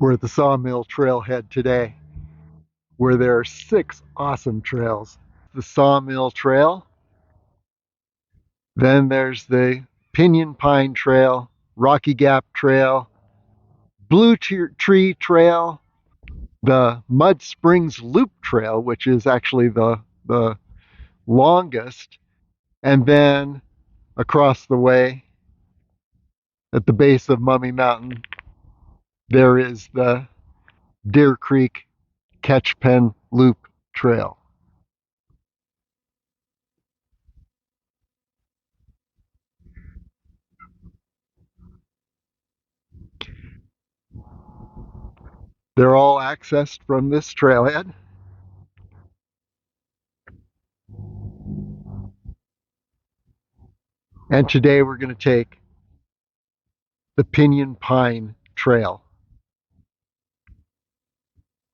We're at the Sawmill Trailhead today, where there are 6 awesome trails. The Sawmill Trail, then there's the Pinyon Pine Trail, Rocky Gap Trail, Blue Tree Trail, the Mud Springs Loop Trail, which is actually the longest, and then across the way at the base of Mummy Mountain, there is the Deer Creek Catchpen Loop Trail. They're all accessed from this trailhead. And today we're going to take the Pinyon Pine Trail.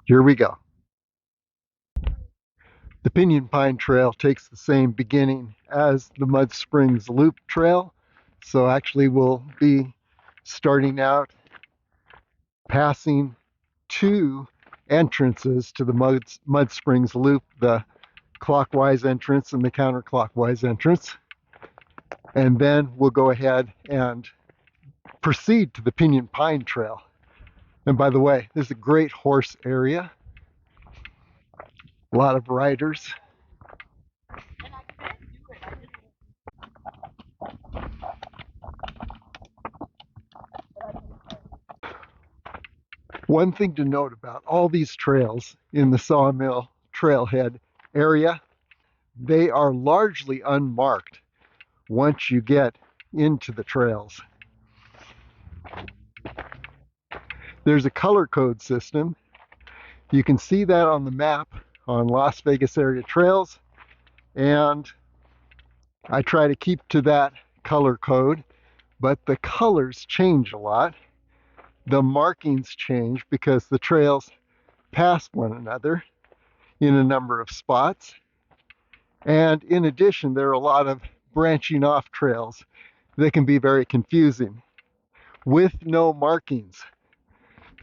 Here we go. The Pinyon Pine Trail takes the same beginning as the Mud Springs Loop Trail. So actually we'll be starting out passing 2 entrances to the Mud Springs Loop, the clockwise entrance and the counterclockwise entrance. And then we'll go ahead and proceed to the Pinyon Pine Trail. And by the way, this is a great horse area. A lot of riders. One thing to note about all these trails in the Sawmill Trailhead area, they are largely unmarked once you get into the trails. There's a color code system. You can see that on the map on Las Vegas area trails, and I try to keep to that color code, but the colors change a lot. The markings change because the trails pass one another in a number of spots. And in addition, there are a lot of branching off trails that can be very confusing with no markings.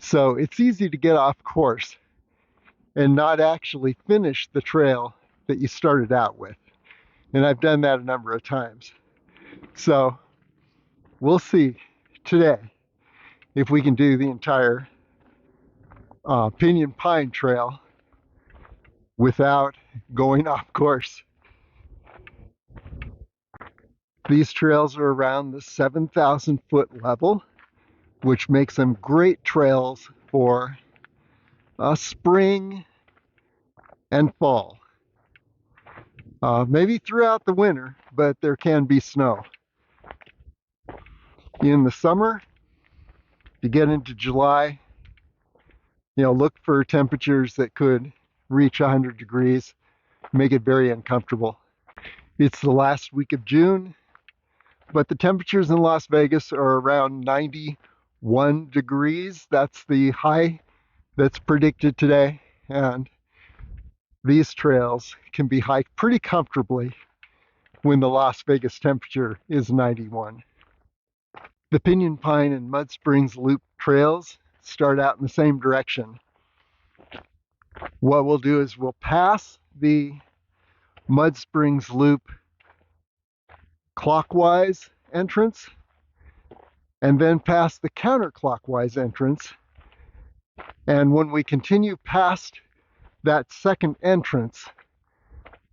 So it's easy to get off course and not actually finish the trail that you started out with. And I've done that a number of times. So we'll see today if we can do the entire Pinyon Pine Trail without going off course. These trails are around the 7,000 foot level, which makes them great trails for spring and fall. Maybe throughout the winter, but there can be snow. In the summer, you get into July, look for temperatures that could reach 100 degrees, make it very uncomfortable. It's the last week of June, but the temperatures in Las Vegas are around 91 degrees. That's the high that's predicted today, and these trails can be hiked pretty comfortably when the Las Vegas temperature is 91. The Pinyon Pine and Mud Springs Loop trails start out in the same direction. What we'll do is we'll pass the Mud Springs Loop clockwise entrance and then pass the counterclockwise entrance. And when we continue past that second entrance,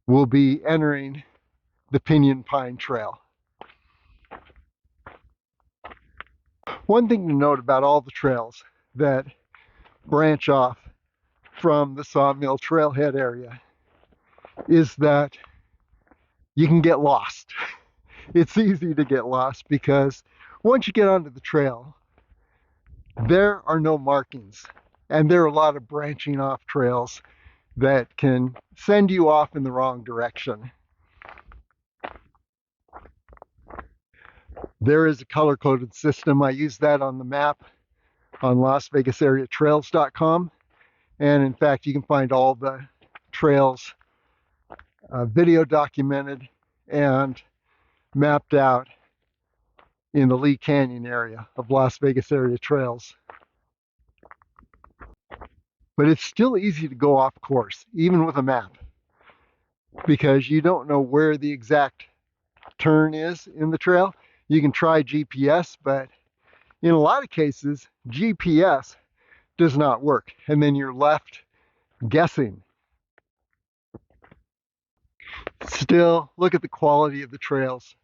we'll be entering the Pinyon Pine Trail. One thing to note about all the trails that branch off from the Sawmill Trailhead area is that you can get lost. It's easy to get lost because once you get onto the trail, there are no markings, and there are a lot of branching off trails that can send you off in the wrong direction. There is a color-coded system. I use that on the map on LasVegasAreaTrails.com. And in fact, you can find all the trails video documented and mapped out in the Lee Canyon area of Las Vegas area trails. But it's still easy to go off course, even with a map, because you don't know where the exact turn is in the trail. You can try GPS, but in a lot of cases, GPS does not work, and then you're left guessing. Still, look at the quality of the trails.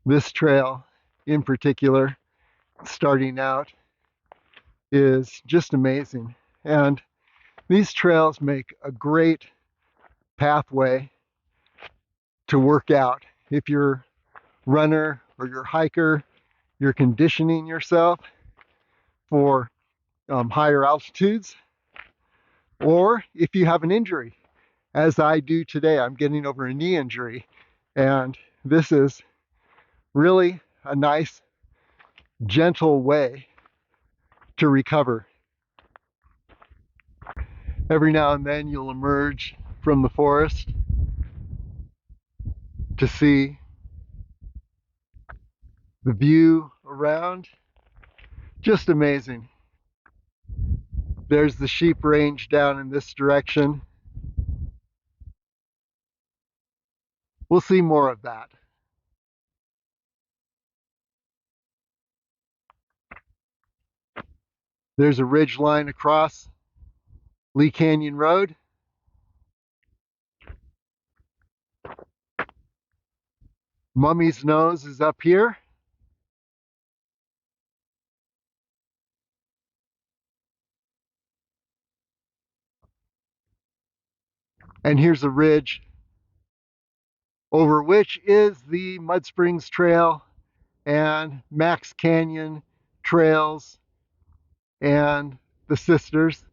This trail in particular, starting out, is just amazing. And these trails make a great pathway to work out. If you're a runner or you're a hiker, you're conditioning yourself for higher altitudes, or if you have an injury, as I do today. I'm getting over a knee injury, and this is really a nice, gentle way to recover. Every now and then you'll emerge from the forest to see the view around. Just amazing. There's the sheep range down in this direction. We'll see more of that. There's a ridge line across Lee Canyon Road. Mummy's Nose is up here. And here's a ridge over which is the Mud Springs Trail and Max Canyon trails and the Sisters.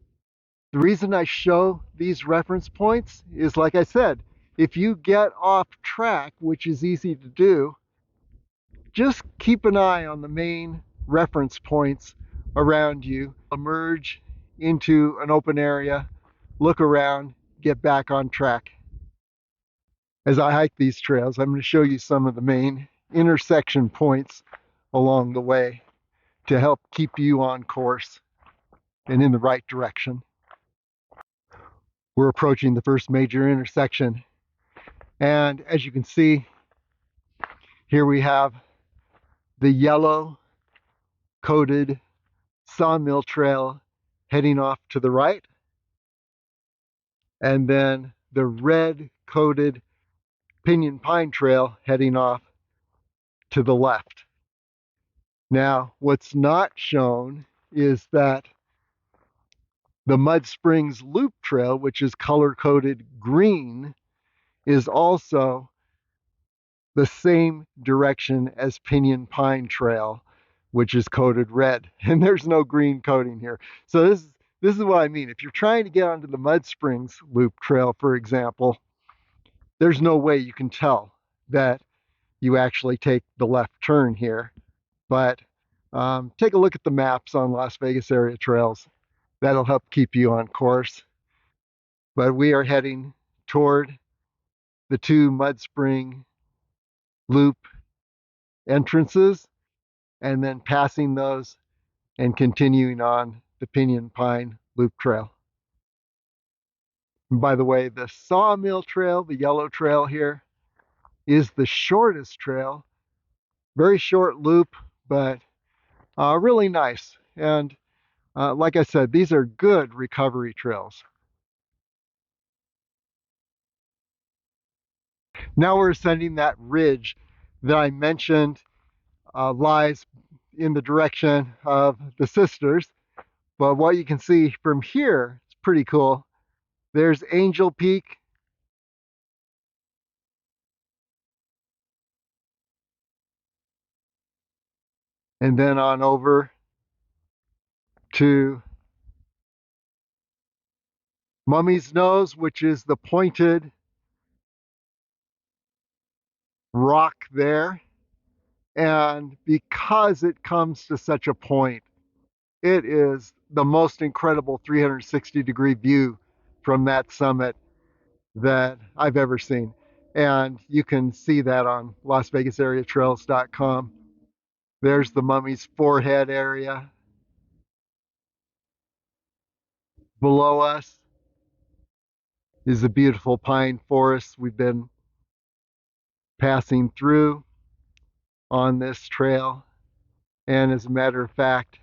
The reason I show these reference points is, like I said, if you get off track, which is easy to do, just keep an eye on the main reference points around you. Emerge into an open area, look around, get back on track. As I hike these trails, I'm going to show you some of the main intersection points along the way to help keep you on course and in the right direction. We're approaching the first major intersection, and as you can see, here we have the yellow coated Sawmill Trail heading off to the right, and then the red coated Pinyon Pine Trail heading off to the left. Now, what's not shown is that the Mud Springs Loop Trail, which is color-coded green, is also the same direction as Pinyon Pine Trail, which is coded red. And there's no green coating here. So this is what I mean. If you're trying to get onto the Mud Springs Loop Trail, for example, there's no way you can tell that you actually take the left turn here. But take a look at the maps on Las Vegas area trails. That'll help keep you on course. But we are heading toward the two Mud Spring Loop entrances, and then passing those and continuing on the Pinyon Pine Loop Trail. And by the way, the Sawmill Trail, the yellow trail here, is the shortest trail. Very short loop, but really nice. And like I said, these are good recovery trails. Now we're ascending that ridge that I mentioned lies in the direction of the Sisters. But what you can see from here, it's pretty cool. There's Angel Peak. And then on over to Mummy's Nose, which is the pointed rock there. And because it comes to such a point, it is the most incredible 360-degree view from that summit that I've ever seen. And you can see that on LasVegasAreaTrails.com. There's the Mummy's forehead area. Below us is a beautiful pine forest we've been passing through on this trail. And as a matter of fact,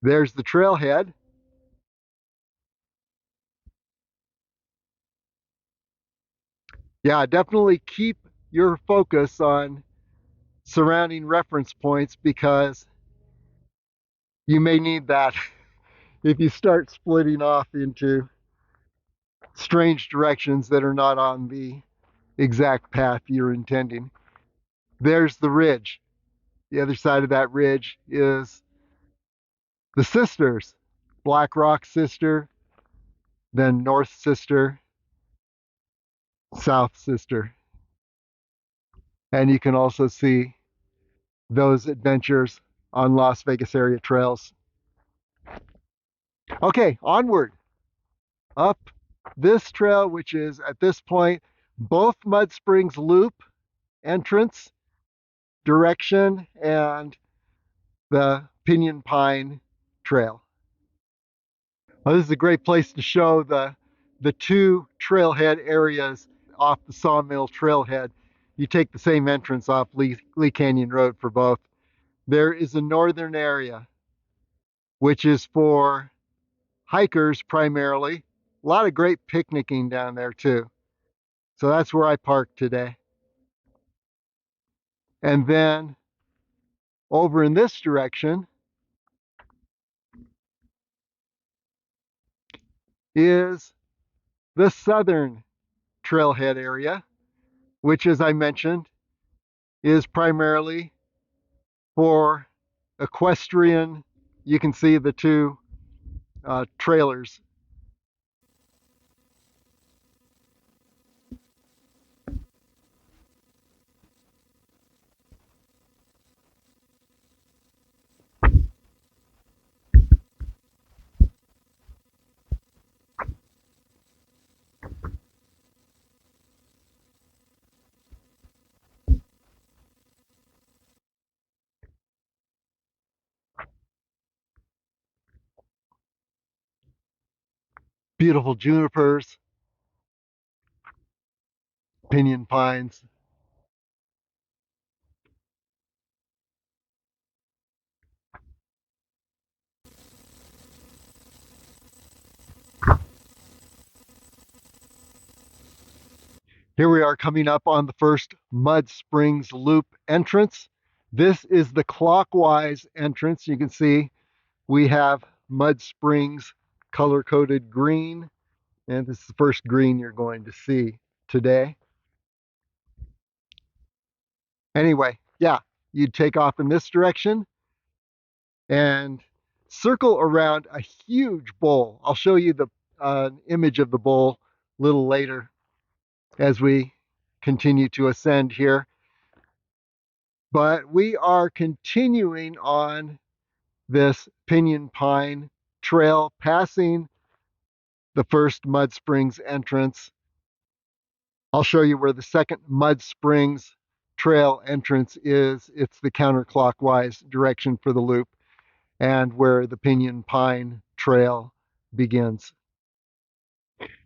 there's the trailhead. Yeah, definitely keep your focus on surrounding reference points because you may need that if you start splitting off into strange directions that are not on the exact path you're intending. There's the ridge. The other side of that ridge is the sisters. Black Rock Sister, then North Sister, South Sister. And you can also see those adventures on Las Vegas area trails. Okay, onward. Up this trail, which is at this point both Mud Springs Loop entrance direction and the Pinyon Pine Trail. Well, this is a great place to show the two trailhead areas off the Sawmill Trailhead. You take the same entrance off Lee Canyon Road for both. There is a northern area, which is for hikers primarily. A lot of great picnicking down there too. So that's where I parked today. And then over in this direction is the southern trailhead area, which, as I mentioned, is primarily for equestrian. You can see the two trailers. Beautiful junipers, pinyon pines. Here we are coming up on the first Mud Springs Loop entrance. This is the clockwise entrance. You can see we have Mud Springs color-coded green, and this is the first green you're going to see today. Anyway, yeah, you'd take off in this direction and circle around a huge bowl. I'll show you the image of the bowl a little later as we continue to ascend here. But we are continuing on this Pinyon Pine Trail, passing the first Mud Springs entrance. I'll show you where the second Mud Springs Trail entrance is. It's the counterclockwise direction for the loop, and where the Pinyon Pine Trail begins.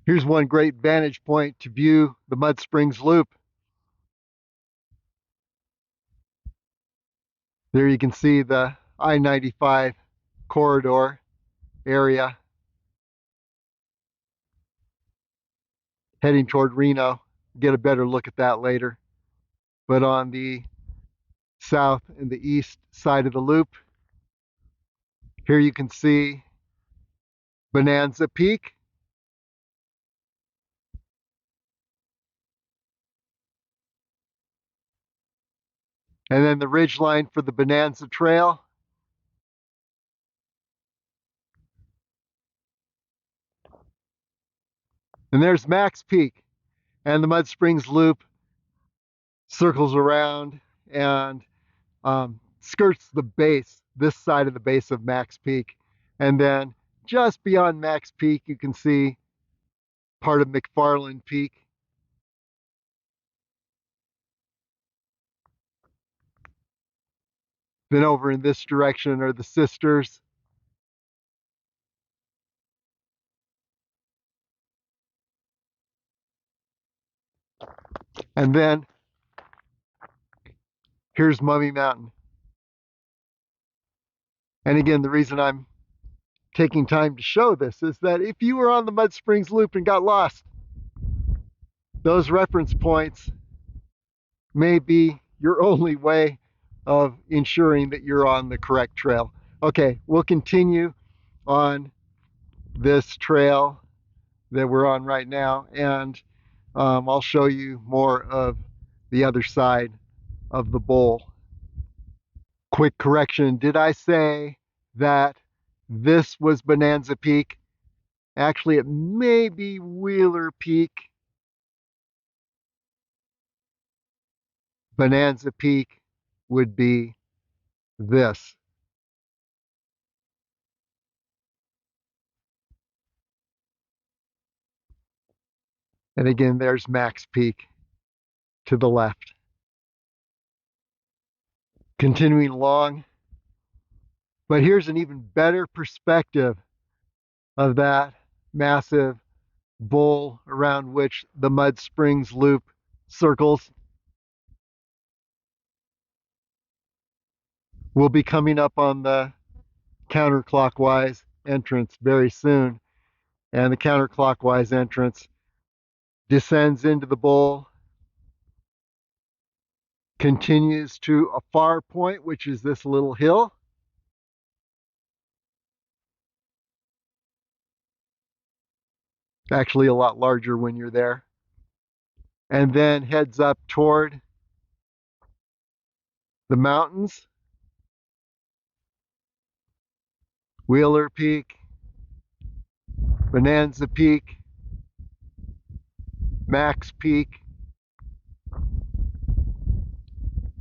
Here's one great vantage point to view the Mud Springs Loop. There you can see the I-95 corridor area heading toward Reno. Get a better look at that later. But on the south and the east side of the loop, here you can see Bonanza Peak. And then the ridgeline for the Bonanza Trail. And there's Max Peak. And the Mud Springs Loop circles around and skirts the base, this side of the base of Max Peak. And then just beyond Max Peak, you can see part of McFarland Peak. Then over in this direction are the Sisters. And then here's Mummy Mountain. And again, the reason I'm taking time to show this is that if you were on the Mud Springs Loop and got lost, those reference points may be your only way of ensuring that you're on the correct trail. Okay, we'll continue on this trail that we're on right now, and I'll show you more of the other side of the bowl. Quick correction, did I say that this was Bonanza Peak? Actually, it may be Wheeler Peak. Bonanza Peak would be this. And again, there's Max Peak to the left. Continuing along, but here's an even better perspective of that massive bowl around which the Mud Springs Loop circles. We'll be coming up on the counterclockwise entrance very soon, and the counterclockwise entrance descends into the bowl, continues to a far point, which is this little hill. Actually a lot larger when you're there. And then heads up toward the mountains. Wheeler Peak, Bonanza Peak, Max Peak,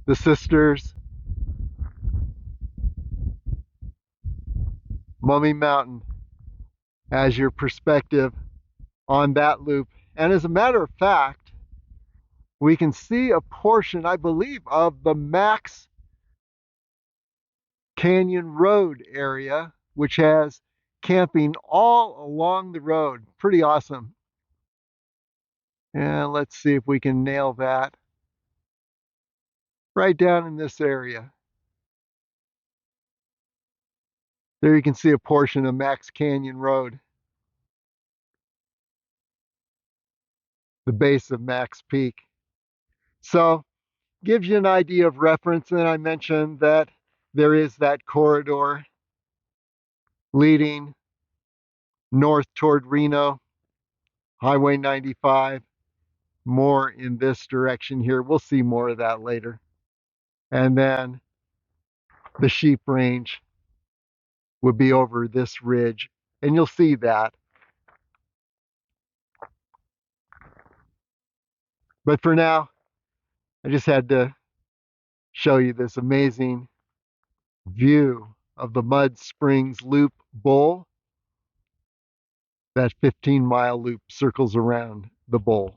the Sisters, Mummy Mountain as your perspective on that loop. And as a matter of fact, we can see a portion, I believe, of the Max Canyon Road area, which has camping all along the road. Pretty awesome. And let's see if we can nail that right down in this area. There you can see a portion of Max Canyon Road, the base of Max Peak. So gives you an idea of reference. And I mentioned that there is that corridor leading north toward Reno, Highway 95, more in this direction here. We'll see more of that later. And then the sheep range would be over this ridge, and you'll see that. But for now, I just had to show you this amazing view of the Mud Springs Loop bowl. That 15-mile loop circles around the bowl.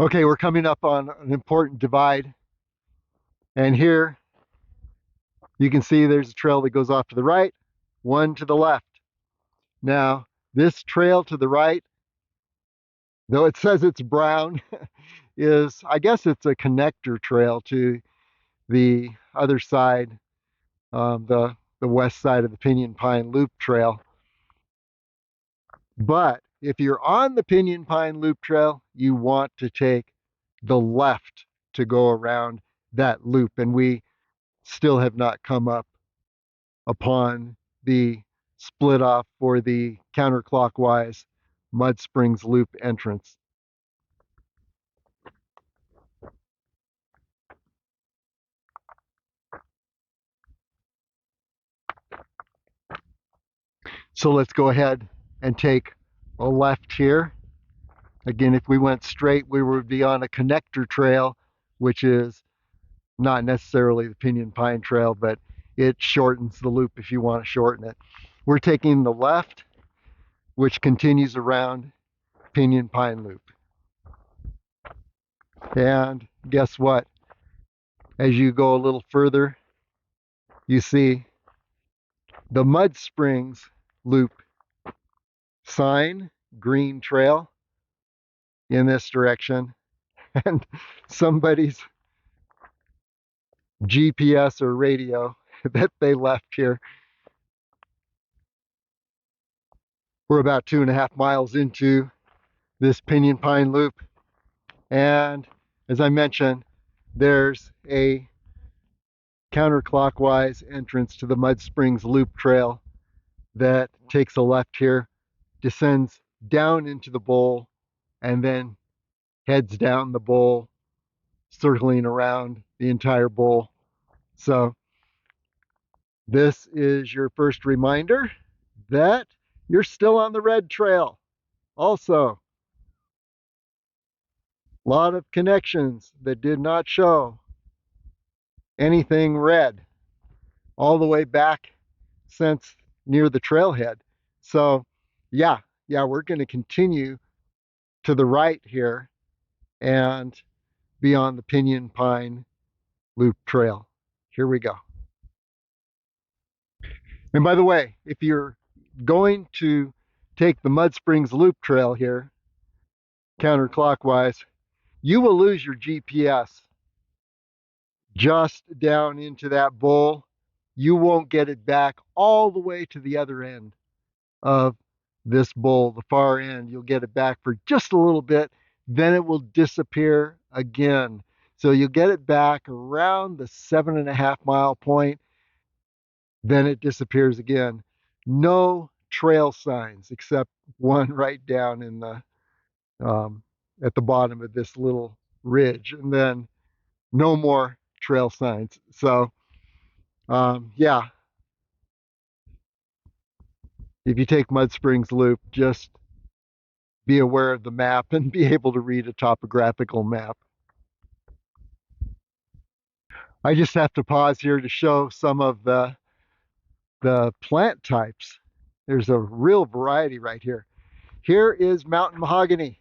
Okay, we're coming up on an important divide. And here you can see there's a trail that goes off to the right, one to the left. Now, this trail to the right, though it says it's brown, is, I guess it's a connector trail to the other side, the west side of the Pinyon Pine Loop trail. But if you're on the Pinyon Pine Loop trail, you want to take the left to go around that loop. And we still have not come up upon the split off for the counterclockwise Mud Springs Loop entrance. So let's go ahead and take a left here. Again, if we went straight, we would be on a connector trail, which is not necessarily the Pinyon Pine Trail, but it shortens the loop if you want to shorten it. We're taking the left, which continues around Pinyon Pine Loop. And guess what? As you go a little further, you see the Mud Springs Loop sign, green trail. in this direction, and somebody's GPS or radio that they left here. We're about 2.5 miles into this Pinyon Pine Loop, and as I mentioned, there's a counterclockwise entrance to the Mud Springs Loop Trail that takes a left here, descends down into the bowl, and then heads down the bowl, circling around the entire bowl. So this is your first reminder that you're still on the red trail. Also, a lot of connections that did not show anything red all the way back since near the trailhead. So yeah, we're going to continue to the right here and be on the Pinyon Pine Loop Trail. Here we go. And by the way, if you're going to take the Mud Springs Loop Trail here, counterclockwise, you will lose your GPS just down into that bowl. You won't get it back all the way to the other end of this bowl, the far end. You'll get it back for just a little bit, then it will disappear again. So you'll get it back around the 7.5 mile point, then it disappears again. No trail signs except one right down in the at the bottom of this little ridge, and then no more trail signs. So yeah, if you take Mud Springs Loop, just be aware of the map and be able to read a topographical map. I just have to pause here to show some of the plant types. There's a real variety right here. Here is mountain mahogany.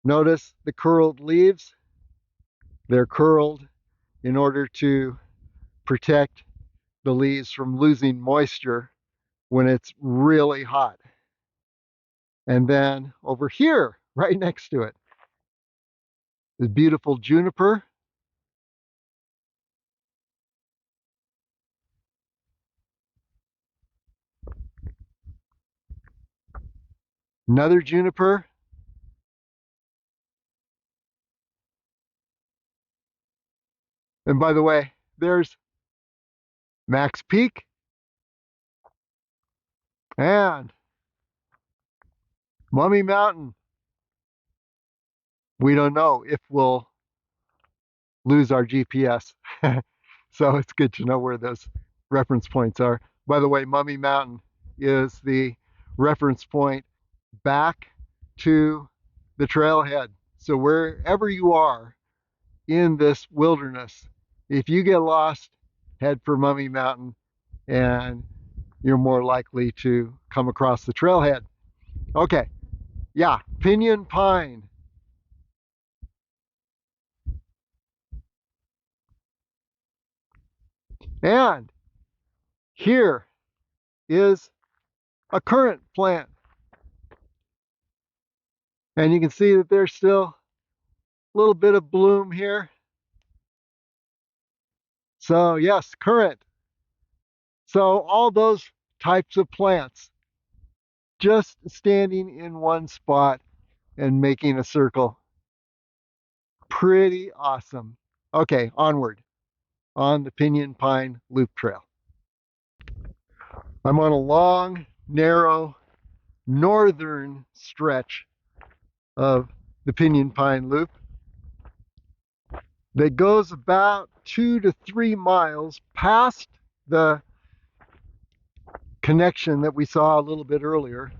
Notice the curled leaves. They're curled in order to protect the leaves from losing moisture when it's really hot. And then over here, right next to it, is beautiful juniper. Another juniper. And by the way, there's Max Peak and Mummy Mountain. We don't know if we'll lose our GPS. So it's good to know where those reference points are. By the way, Mummy Mountain is the reference point back to the trailhead. So wherever you are in this wilderness, if you get lost, head for Mummy Mountain and you're more likely to come across the trailhead. Okay, yeah, Pinyon Pine. And here is a currant plant. And you can see that there's still a little bit of bloom here. So yes, currant. So all those types of plants just standing in one spot and making a circle. Pretty awesome. Okay, onward on the Pinyon Pine Loop Trail. I'm on a long, narrow, northern stretch of the Pinyon Pine Loop that goes about 2 to 3 miles past the connection that we saw a little bit earlier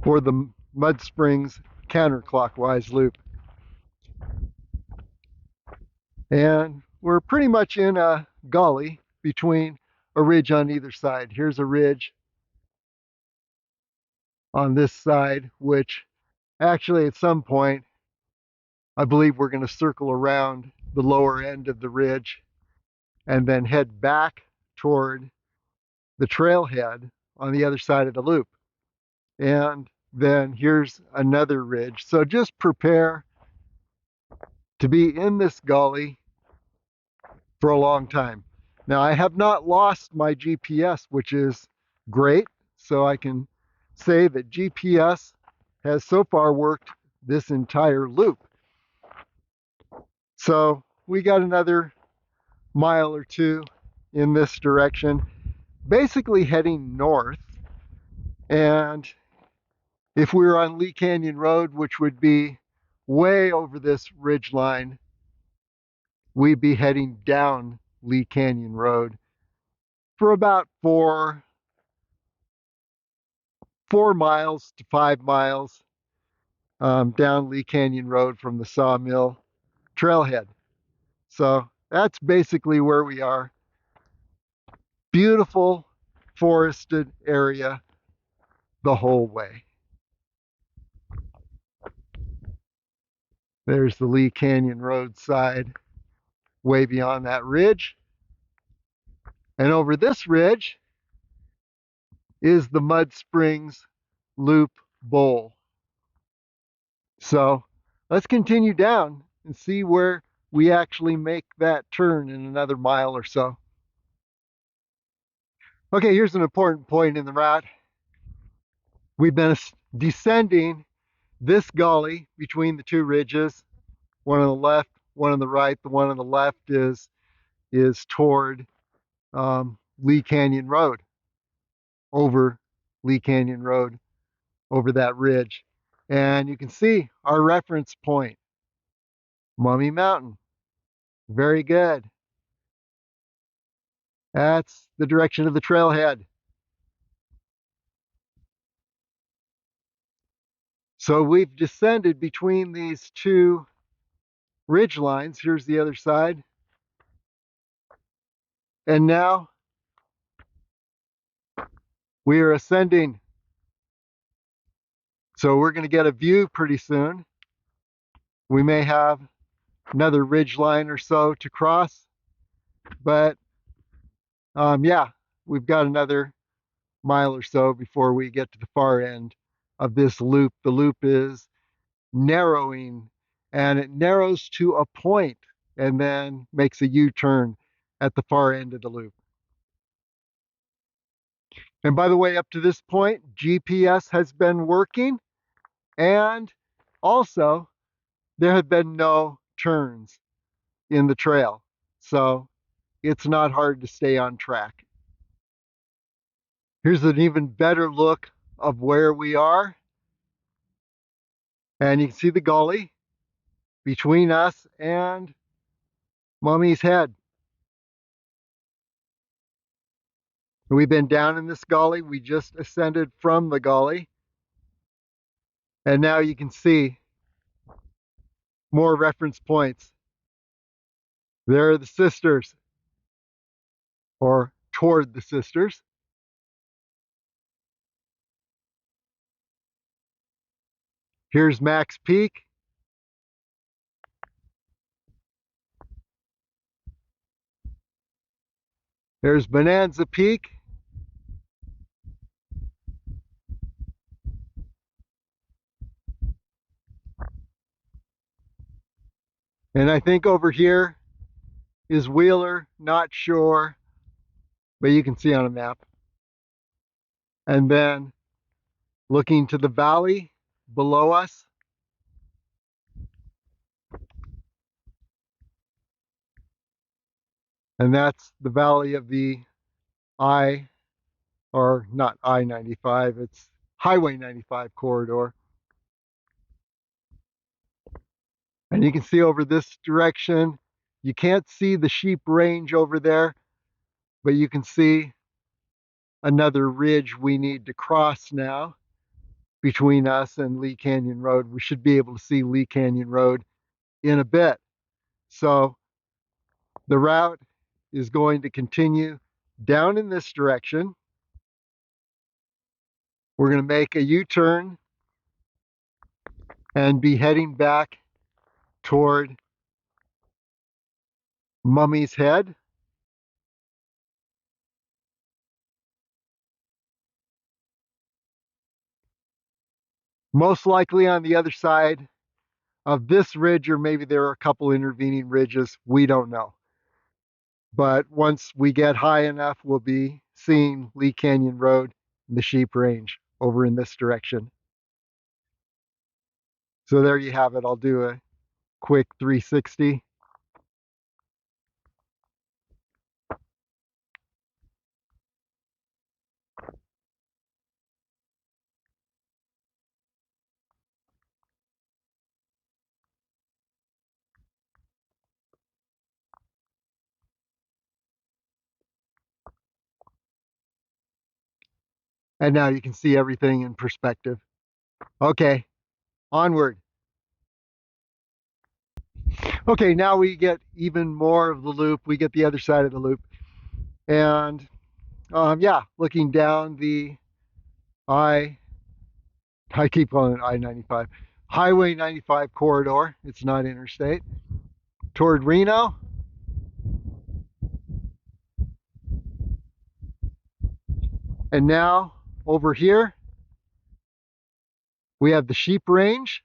for the Mud Springs counterclockwise loop. And we're pretty much in a gully between a ridge on either side. Here's a ridge on this side, which actually at some point, I believe we're going to circle around the lower end of the ridge and then head back toward the trailhead on the other side of the loop. And then here's another ridge. So just prepare to be in this gully for a long time. Now, I have not lost my GPS, which is great. So I can say that GPS has so far worked this entire loop. So we got another mile or two in this direction, basically heading north. And if we were on Lee Canyon Road, which would be way over this ridge line, we'd be heading down Lee Canyon Road for about four miles to 5 miles down Lee Canyon Road from the Sawmill Trailhead. So that's basically where we are. Beautiful forested area the whole way. There's the Lee Canyon Road side, way beyond that ridge. And over this ridge is the Mud Springs Loop Bowl. So let's continue down and see where we actually make that turn in another mile or so. Okay, here's an important point in the route. We've been descending this gully between the two ridges, one on the left, one on the right. The one on the left is toward Lee Canyon Road, over Lee Canyon Road, over that ridge. And you can see our reference point, Mummy Mountain. Very good. That's the direction of the trailhead. So we've descended between these two ridge lines. Here's the other side. And now we are ascending. So we're going to get a view pretty soon. We may have another ridge line or so to cross, but yeah, we've got another mile or so before we get to the far end of this loop. The loop is narrowing, and it narrows to a point and then makes a U-turn at the far end of the loop. And by the way, up to this point, GPS has been working, and also there have been no turns in the trail. So it's not hard to stay on track. Here's an even better look of where we are. And you can see the gully between us and Mummy's Head. We've been down in this gully. We just ascended from the gully. And now you can see more reference points. There are the sisters, or toward the sisters. Here's Max Peak. There's Bonanza Peak. And I think over here is Wheeler, not sure, but you can see on a map. And then looking to the valley below us, and that's the valley of the or not I-95, it's Highway 95 corridor. And you can see over this direction, you can't see the sheep range over there, but you can see another ridge we need to cross now between us and Lee Canyon Road. We should be able to see Lee Canyon Road in a bit. So the route is going to continue down in this direction. We're going to make a U-turn and be heading back toward Mummy's Head. Most likely on the other side of this ridge, or maybe there are a couple intervening ridges. We don't know. But once we get high enough, we'll be seeing Lee Canyon Road and the Sheep Range over in this direction. So there you have it. I'll do a quick 360. And now you can see everything in perspective. Okay, onward. Okay, now we get even more of the loop. We get the other side of the loop. And yeah, looking down the I keep calling it I-95, Highway 95 corridor. It's not interstate. Toward Reno. And now over here, we have the Sheep Range.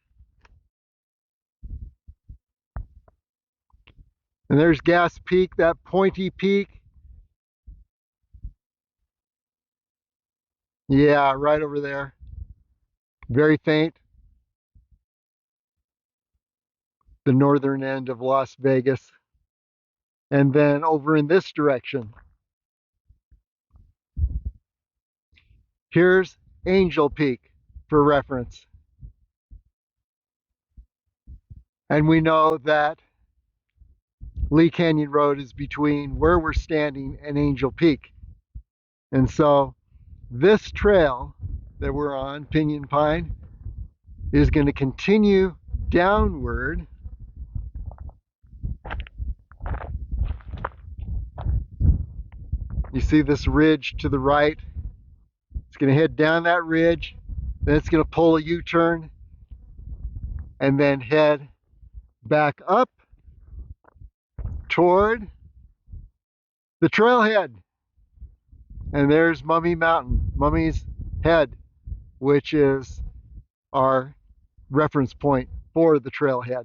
And there's Gas Peak, that pointy peak. Yeah, right over there. Very faint. The northern end of Las Vegas. And then over in this direction, here's Angel Peak for reference. And we know that Lee Canyon Road is between where we're standing and Angel Peak. And so this trail that we're on, Pinyon Pine, is going to continue downward You see this ridge to the right. It's going to head down that ridge, then it's going to pull a U-turn and then head back up toward the trailhead. And there's Mummy Mountain, Mummy's Head, which is our reference point for the trailhead.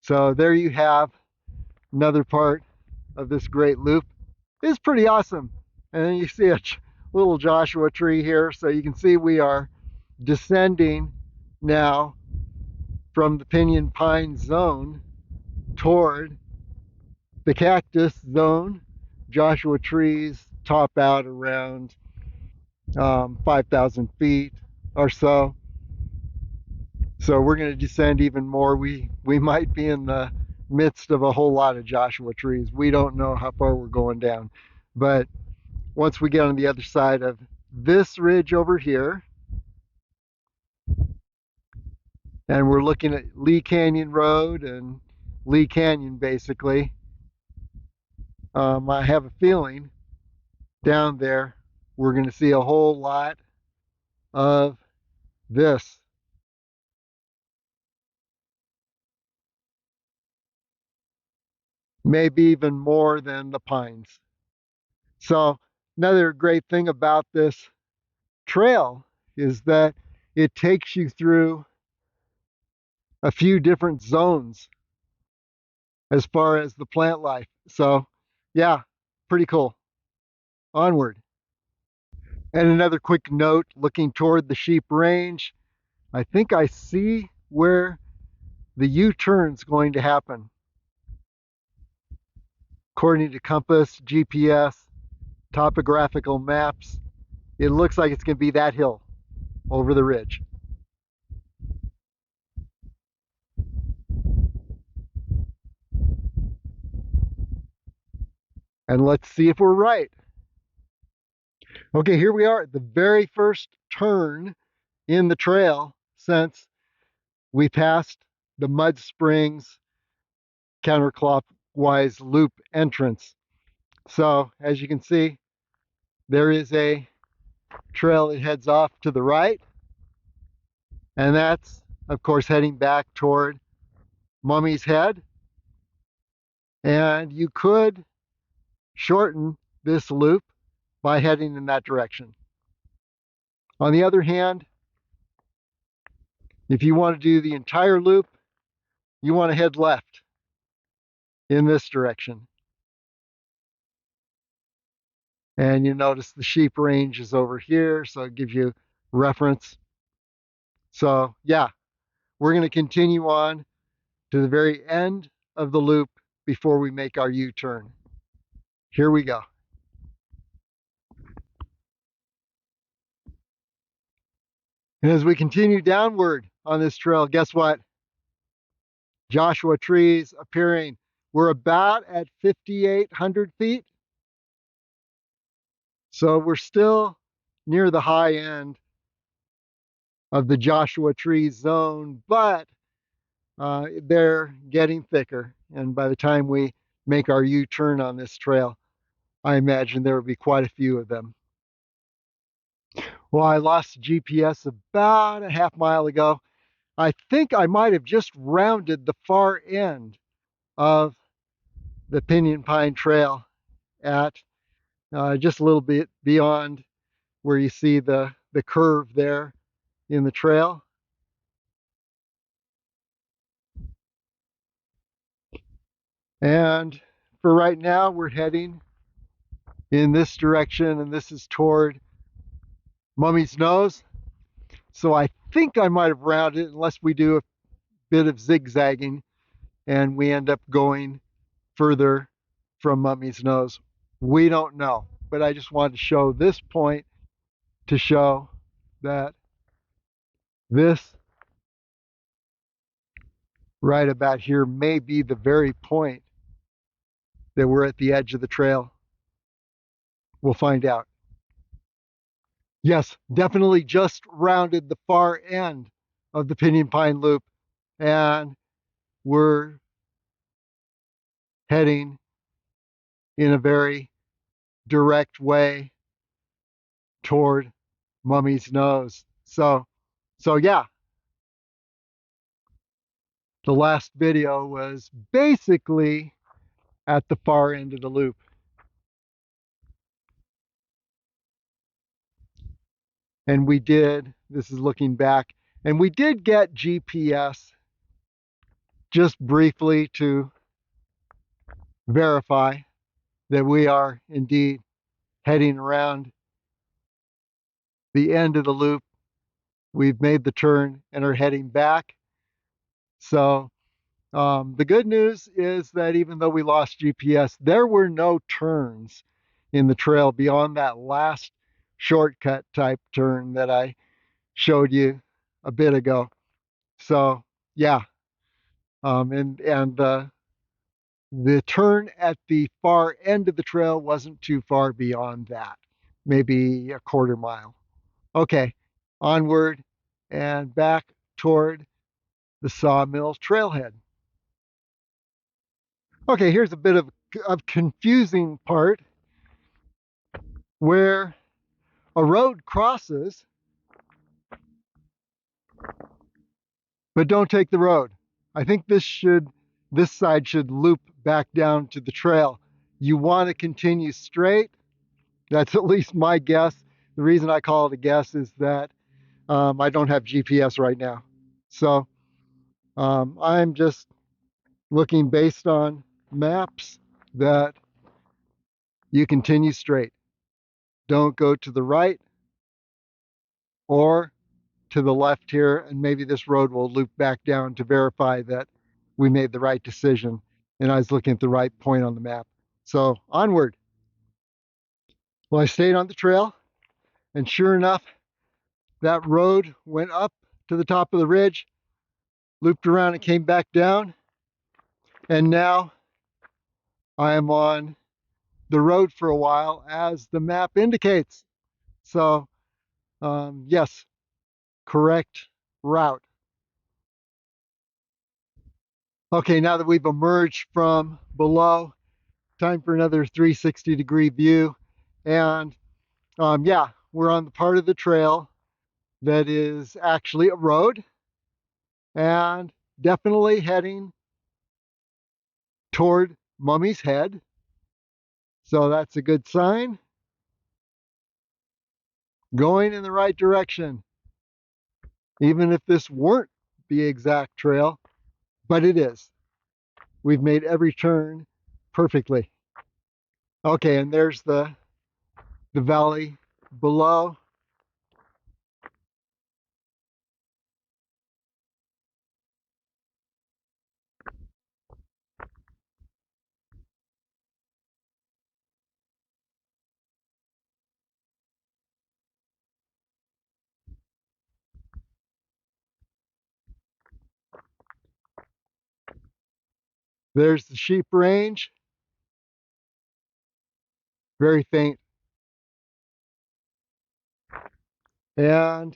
So there you have another part of this great loop. It's pretty awesome. And then you see a little Joshua tree here, so you can see we are descending now from the Pinyon Pine zone toward the cactus zone. Joshua trees top out around 5,000 feet or so. So we're going to descend even more. We might be in the midst of a whole lot of Joshua trees. We don't know how far we're going down. But once we get on the other side of this ridge over here, and we're looking at Lee Canyon Road and Lee Canyon basically, I have a feeling down there we're going to see a whole lot of this. Maybe even more than the pines. So another great thing about this trail is that it takes you through a few different zones as far as the plant life. So yeah, pretty cool. Onward. And another quick note, looking toward the Sheep Range, I think I see where the U-turn's going to happen. According to compass, GPS, topographical maps, it looks like it's going to be that hill over the ridge. And let's see if we're right. Okay, here we are at the very first turn in the trail since we passed the Mud Springs counterclockwise loop entrance. So as you can see, there is a trail that heads off to the right, and that's of course heading back toward Mummy's Head. And you could shorten this loop by heading in that direction. On the other hand, If you want to do the entire loop, you want to head left in this direction. And you notice the sheep range is over here, so it gives you reference. So yeah, we're going to continue on to the very end of the loop before we make our U-turn. Here we go. And as we continue downward on this trail, guess what? Joshua trees appearing. We're about at 5,800 feet. So we're still near the high end of the Joshua tree zone, but they're getting thicker. And by the time we make our U-turn on this trail, I imagine there will be quite a few of them. Well, I lost GPS about a half mile ago. I think I might have just rounded the far end of the Pinyon Pine Trail at just a little bit beyond where you see the curve there in the trail. And for right now, we're heading in this direction, and this is toward Mummy's Nose. So I think I might have rounded it unless we do a bit of zigzagging and we end up going further from Mummy's Nose. We don't know, but I just wanted to show this point to show that this right about here may be the very point that we're at the edge of the trail. We'll find out. Yes, definitely just rounded the far end of the Pinyon Pine Loop, and we're heading in a very direct way toward Mummy's Nose. So yeah, the last video was basically at the far end of the loop. And we did, this is looking back, and we did get GPS just briefly to verify that we are indeed heading around the end of the loop. We've made the turn and are heading back. So the good news is that even though we lost GPS, there were no turns in the trail beyond that last shortcut type turn that I showed you a bit ago. So yeah, and the turn at the far end of the trail wasn't too far beyond that, maybe a quarter mile. Okay, onward and back toward the Sawmill Trailhead. Okay, here's a bit of confusing part where a road crosses, but don't take the road. I think this side should loop back down to the trail. You want to continue straight. That's at least my guess. The reason I call it a guess is that I don't have GPS right now. So I'm just looking based on maps that you continue straight. Don't go to the right or to the left here, and maybe this road will loop back down to verify that we made the right decision and I was looking at the right point on the map. So onward. Well, I stayed on the trail, and sure enough, that road went up to the top of the ridge, looped around and came back down, and now I am on the road for a while as the map indicates. So yes, correct route. Okay, now that we've emerged from below, time for another 360-degree view. And yeah, we're on the part of the trail that is actually a road and definitely heading toward Mummy's Head. So that's a good sign. Going in the right direction. Even if this weren't the exact trail, but it is. We've made every turn perfectly. Okay, and there's the valley below. There's the sheep range, very faint. And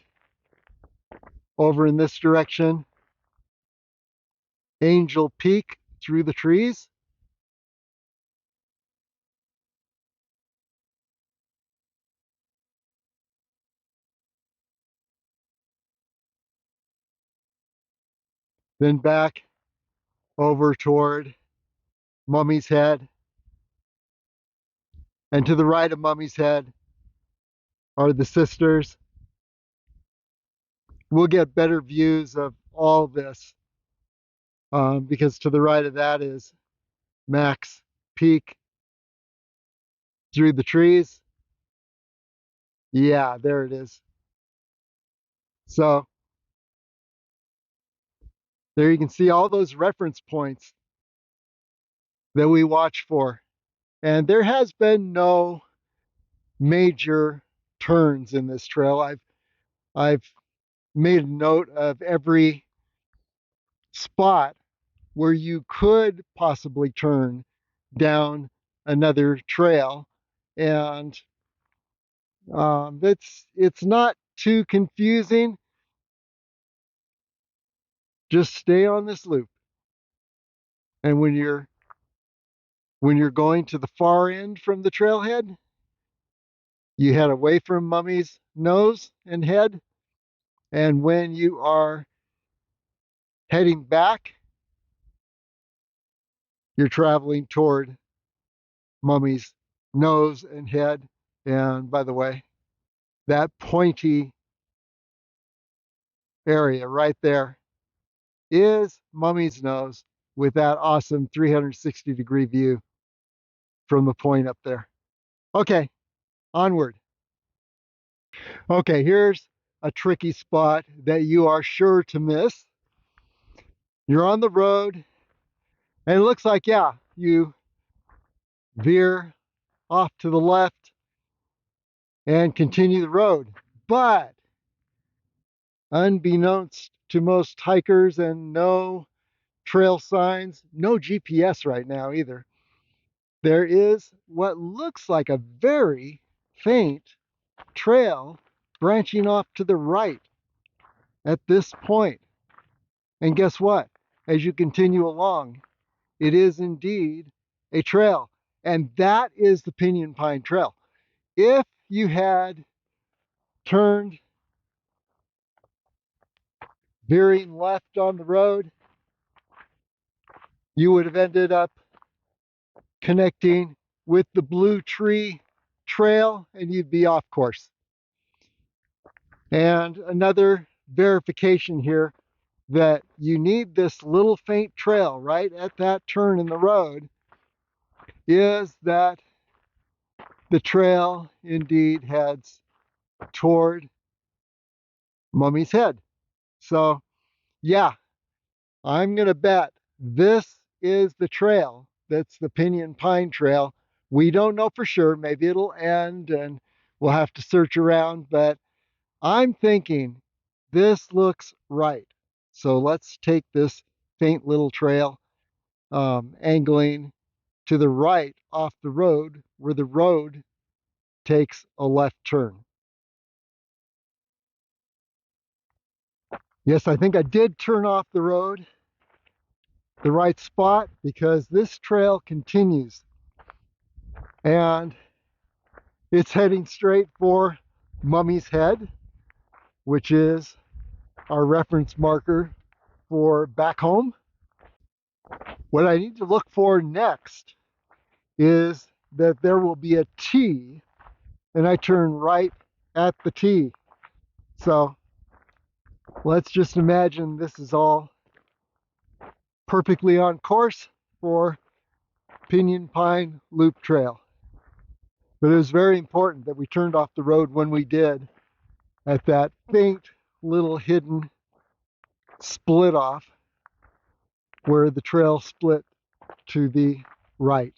over in this direction, Angel Peak through the trees. Then back over toward Mummy's Head. And to the right of Mummy's Head are the sisters. We'll get better views of all this because to the right of that is Max Peak through the trees. Yeah, there it is. So there you can see all those reference points that we watch for. And there has been no major turns in this trail. I've made a note of every spot where you could possibly turn down another trail, and it's not too confusing. Just stay on this loop, and when you're going to the far end from the trailhead, you head away from Mummy's nose and head, and when you are heading back, you're traveling toward Mummy's nose and head. And by the way, that pointy area right there is Mummy's nose with that awesome 360-degree view from the point up there. Okay, onward. Okay, here's a tricky spot that you are sure to miss. You're on the road, and it looks like, yeah, you veer off to the left and continue the road. But unbeknownst to most hikers and no trail signs, no GPS right now either, there is what looks like a very faint trail branching off to the right at this point. And guess what? As you continue along, it is indeed a trail. And that is the Pinyon Pine Trail. If you had turned veering left on the road, you would have ended up connecting with the Blue Tree Trail and you'd be off course. And another verification here that you need this little faint trail right at that turn in the road is that the trail indeed heads toward Mummy's Head. So yeah, I'm gonna bet this is the trail that's the Pinyon Pine Trail. We don't know for sure. Maybe it'll end and we'll have to search around, but I'm thinking this looks right. So let's take this faint little trail angling to the right off the road where the road takes a left turn. Yes, I think I did turn off the road, the right spot, because this trail continues and it's heading straight for Mummy's Head, which is our reference marker for back home. What I need to look for next is that there will be a T and I turn right at the T. So Let's just imagine this is all perfectly on course for Pinyon Pine Loop Trail. But it was very important that we turned off the road when we did at that faint little hidden split off where the trail split to the right.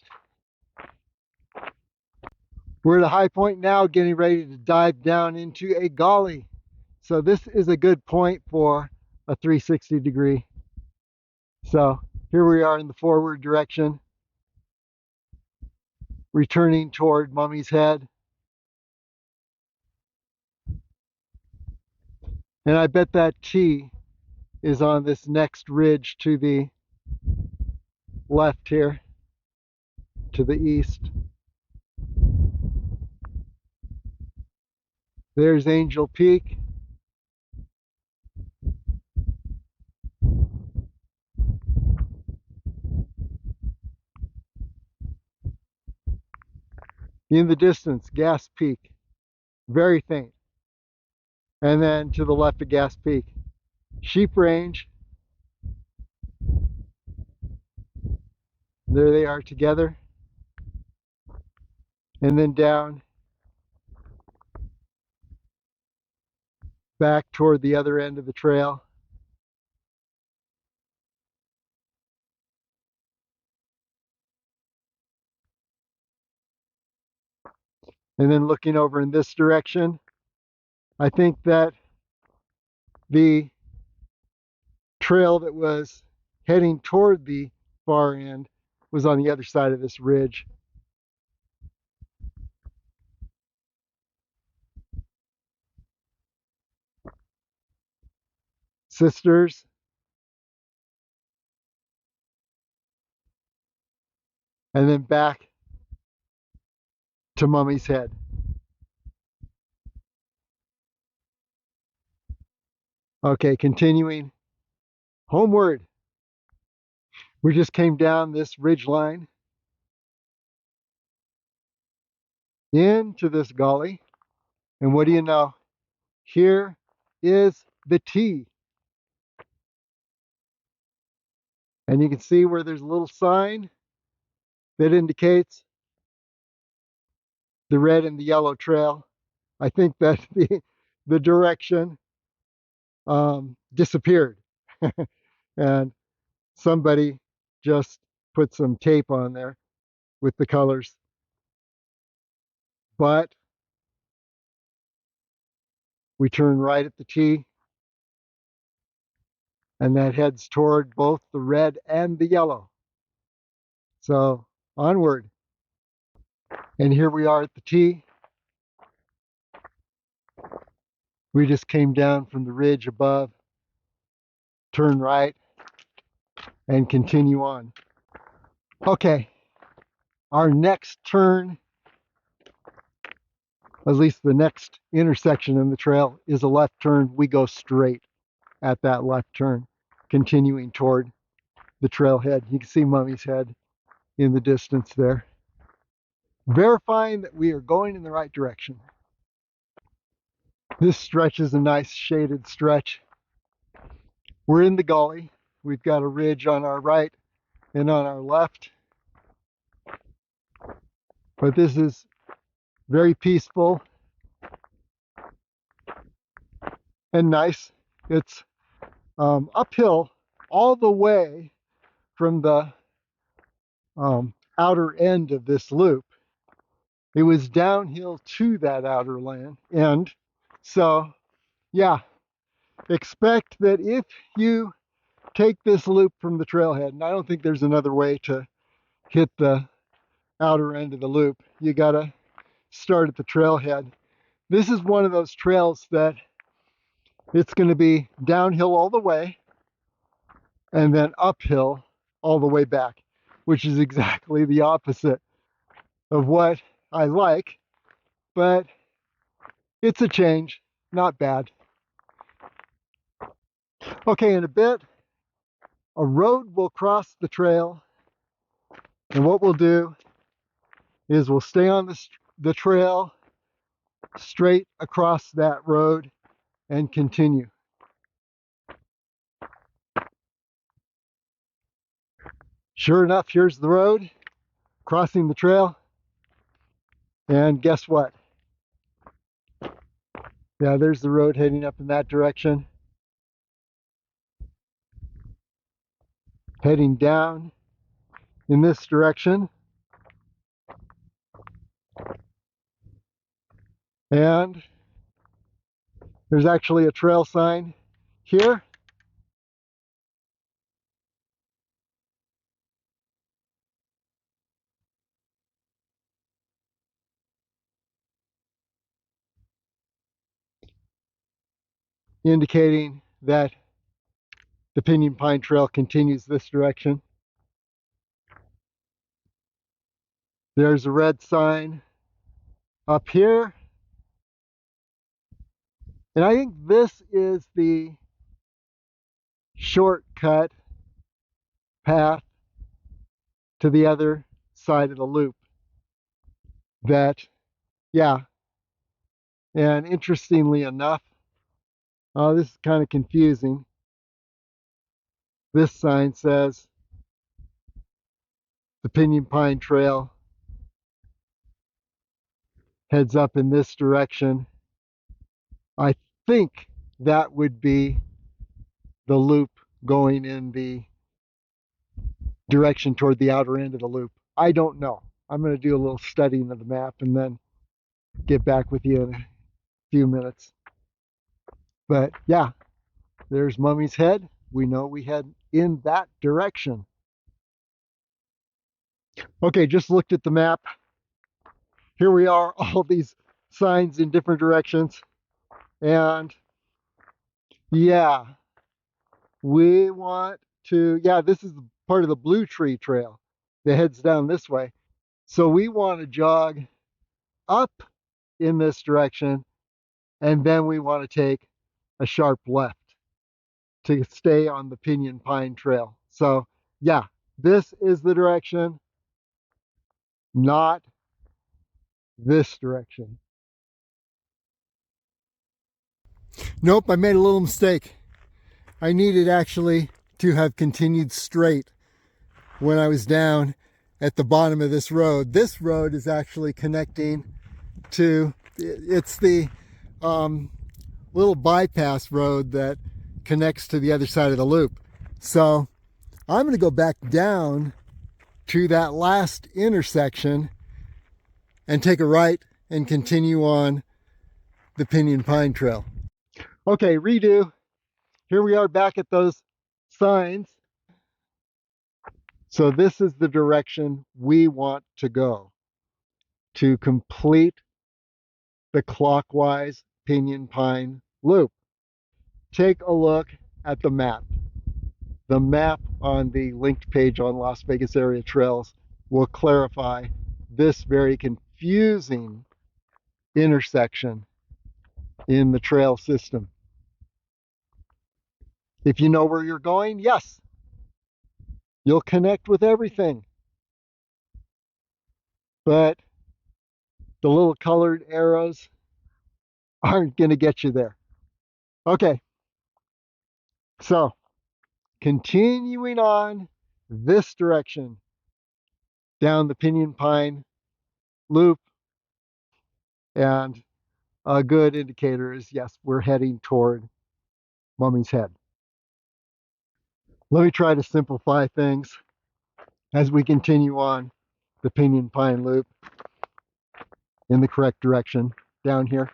We're at a high point now, getting ready to dive down into a gully. So this is a good point for a 360 degree. So here we are in the forward direction, returning toward Mummy's Head. And I bet that T is on this next ridge to the left here, to the east. There's Angel Peak. In the distance, Gas Peak, very faint. And then to the left of Gas Peak, Sheep Range. There they are together. And then down back toward the other end of the trail. And then looking over in this direction, I think that the trail that was heading toward the far end was on the other side of this ridge. Sisters. And then back to Mummy's Head. Okay, continuing homeward. We just came down this ridge line into this gully. And what do you know? Here is the T. And you can see where there's a little sign that indicates the red and the yellow trail. I think that the direction disappeared. And somebody just put some tape on there with the colors. But we turn right at the T, and that heads toward both the red and the yellow. So onward. And here we are at the T. We just came down from the ridge above, turn right, and continue on. Okay, our next turn, at least the next intersection in the trail, is a left turn. We go straight at that left turn, continuing toward the trailhead. You can see Mummy's Head in the distance there. Verifying that we are going in the right direction. This stretch is a nice shaded stretch. We're in the gully. We've got a ridge on our right and on our left. But this is very peaceful and nice. It's uphill all the way from the outer end of this loop. It was downhill to that outer end. So yeah, expect that if you take this loop from the trailhead, and I don't think there's another way to hit the outer end of the loop, you gotta start at the trailhead. This is one of those trails that it's going to be downhill all the way and then uphill all the way back, which is exactly the opposite of what I like, but it's a change, not bad. Okay, in a bit, a road will cross the trail, and what we'll do is we'll stay on the trail straight across that road and continue. Sure enough, here's the road, crossing the trail, and guess what? Yeah, there's the road heading up in that direction, heading down in this direction, and there's actually a trail sign here. Indicating that the Pinyon Pine Trail continues this direction. There's a red sign up here. And I think this is the shortcut path to the other side of the loop. That, yeah. And interestingly enough, this is kind of confusing. This sign says the Pinyon Pine Trail heads up in this direction. I think that would be the loop going in the direction toward the outer end of the loop. I don't know. I'm going to do a little studying of the map and then get back with you in a few minutes. But yeah, there's Mummy's Head. We know we head in that direction. Okay, just looked at the map. Here we are, all these signs in different directions. And yeah, we want to, yeah, this is part of the Blue Tree Trail that heads down this way. So we want to jog up in this direction, and then we want to take a sharp left to stay on the Pinyon Pine Trail. So yeah, this is the direction, not this direction. Nope, I made a little mistake. I needed actually to have continued straight when I was down at the bottom of this road. This road is actually connecting to, it's the little bypass road that connects to the other side of the loop. So I'm going to go back down to that last intersection and take a right and continue on the Pinyon Pine Trail. Okay, redo. Here we are back at those signs. So this is the direction we want to go to complete the clockwise Pinyon Pine Loop. Take a look at the map. The map on the linked page on Las Vegas Area Trails will clarify this very confusing intersection in the trail system. If you know where you're going, yes, you'll connect with everything. But the little colored arrows aren't going to get you there. Okay, so continuing on this direction down the Pinyon Pine Loop, and a good indicator is yes, we're heading toward Mummy's Head. Let me try to simplify things as we continue on the Pinyon Pine Loop in the correct direction down here.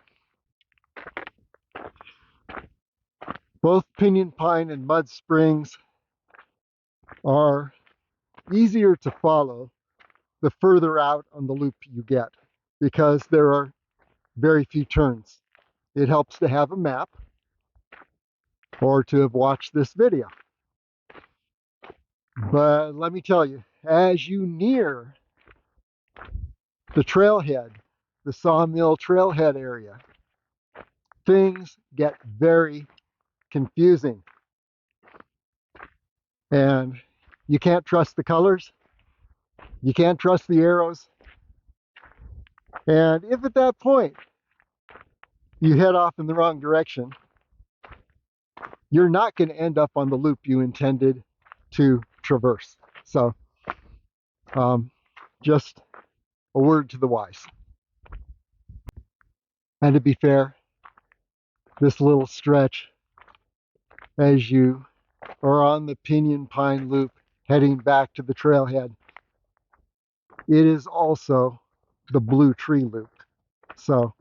Both Pinyon Pine and Mud Springs are easier to follow the further out on the loop you get, because there are very few turns. It helps to have a map or to have watched this video. But let me tell you, as you near the trailhead, the Sawmill Trailhead area, things get very confusing. And you can't trust the colors. You can't trust the arrows. And if at that point you head off in the wrong direction, you're not going to end up on the loop you intended to traverse. So Just a word to the wise. And to be fair, this little stretch, as you are on the Pinyon Pine Loop heading back to the trailhead, it is also the Blue Tree Loop. So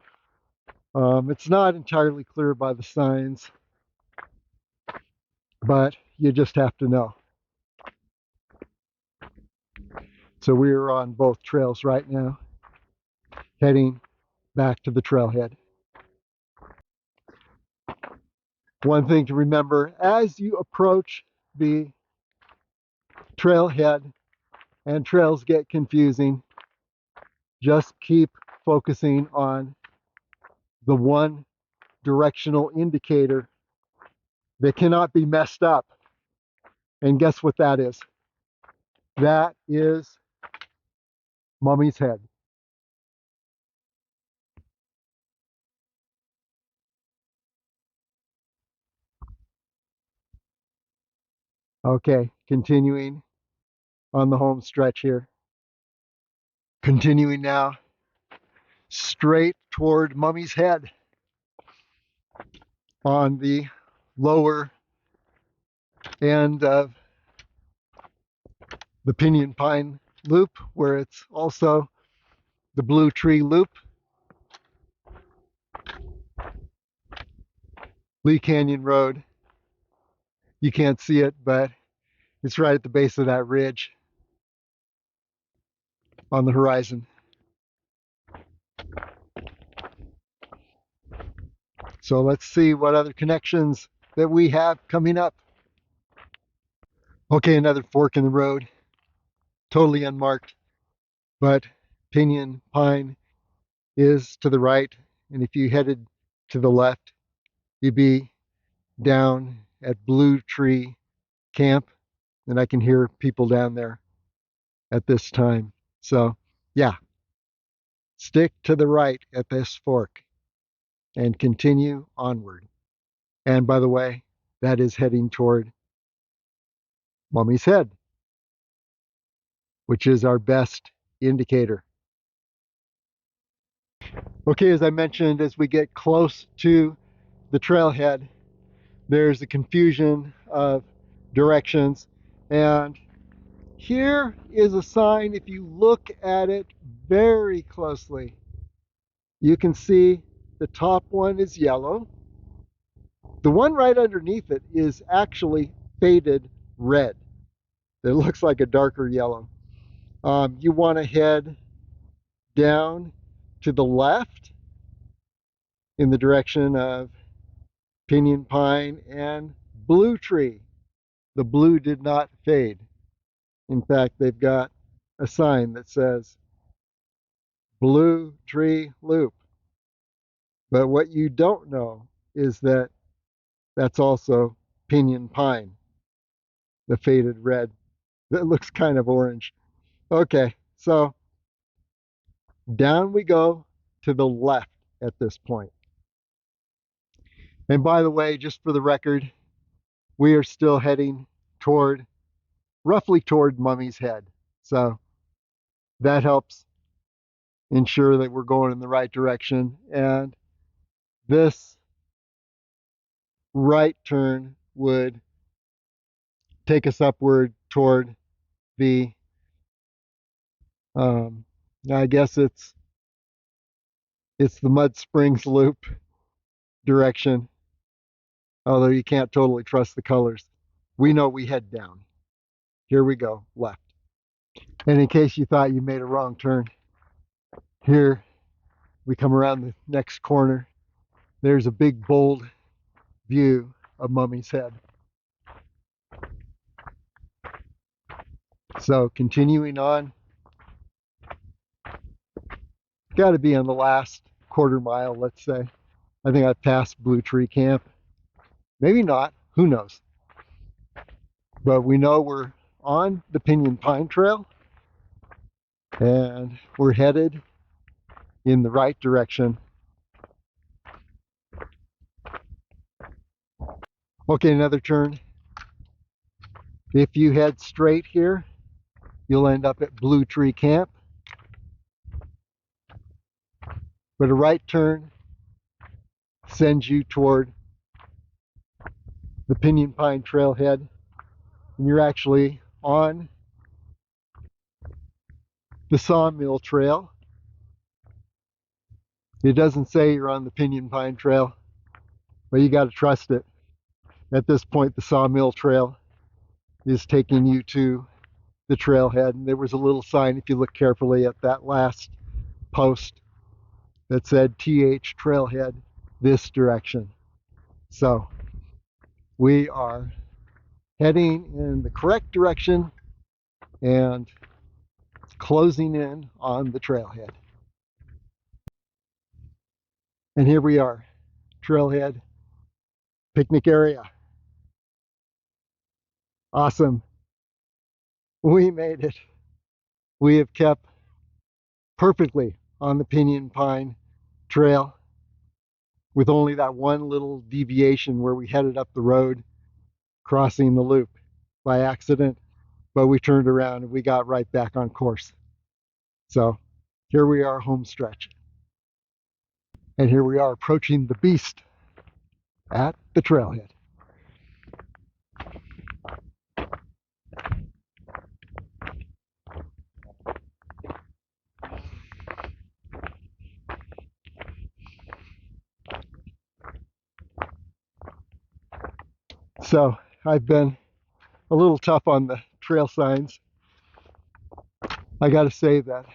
it's not entirely clear by the signs, but you just have to know. So we are on both trails right now, heading back to the trailhead. One thing to remember as you approach the trailhead and trails get confusing, just keep focusing on the one directional indicator that cannot be messed up. And guess what that is? That is Mummy's Head. Okay, continuing on the home stretch here. Continuing now straight toward Mummy's Head on the lower end of the Pinyon Pine Loop, where it's also the Blue Tree Loop. Lee Canyon Road. You can't see it, but it's right at the base of that ridge on the horizon. So let's see what other connections that we have coming up. Okay, another fork in the road, totally unmarked, but Pinyon Pine is to the right, and if you headed to the left, you'd be down at Blue Tree Camp, and I can hear people down there at this time. So yeah, stick to the right at this fork and continue onward. And by the way, that is heading toward Mummy's Head, which is our best indicator. Okay, as I mentioned, as we get close to the trailhead, there's a confusion of directions. And here is a sign. If you look at it very closely, you can see the top one is yellow. The one right underneath it is actually faded red. It looks like a darker yellow. You want to head down to the left in the direction of Pinyon Pine and Blue Tree. The blue did not fade. In fact, they've got a sign that says Blue Tree Loop. But what you don't know is that that's also Pinyon Pine, the faded red that looks kind of orange. Okay, so down we go to the left at this point. And by the way, just for the record, we are still heading toward, roughly toward Mummy's Head. So that helps ensure that we're going in the right direction. And this right turn would take us upward toward the, I guess it's the Mud Springs Loop direction, although you can't totally trust the colors. We know we head down. Here we go, left. And in case you thought you made a wrong turn, here we come around the next corner. There's a big, bold view of Mummy's Head. So continuing on, got to be on the last quarter mile, let's say. I think I've passed Blue Tree Camp. Maybe not, who knows? But we know we're on the Pinyon Pine Trail and we're headed in the right direction. Okay, another turn. If you head straight here, you'll end up at Blue Tree Camp. But a right turn sends you toward the Pinyon Pine Trailhead, and you're actually on the Sawmill Trail. It doesn't say you're on the Pinyon Pine Trail, but you got to trust it. At this point, the Sawmill Trail is taking you to the trailhead, and there was a little sign, if you look carefully at that last post, that said TH Trailhead this direction. So we are heading in the correct direction and closing in on the trailhead. And here we are, trailhead, picnic area. Awesome. We made it. We have kept perfectly on the Pinyon Pine Trail, with only that one little deviation where we headed up the road, crossing the loop by accident, but we turned around and we got right back on course. So here we are, home stretch. And here we are approaching the beast at the trailhead. So I've been a little tough on the trail signs. I got to say that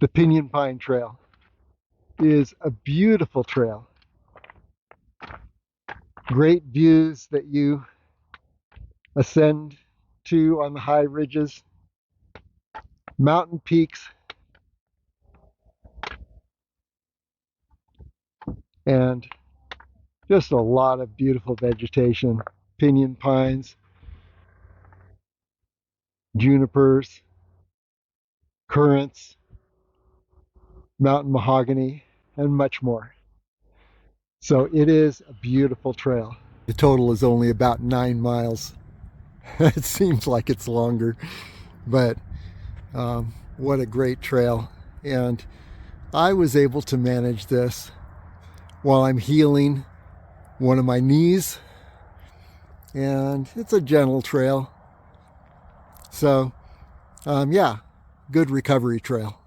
the Pinyon Pine Trail is a beautiful trail. Great views that you ascend to on the high ridges, mountain peaks, and just a lot of beautiful vegetation. Pinyon pines, junipers, currants, mountain mahogany, and much more. So it is a beautiful trail. The total is only about 9 miles. It seems like it's longer, but what a great trail. And I was able to manage this while I'm healing one of my knees, and it's a gentle trail. So yeah, good recovery trail.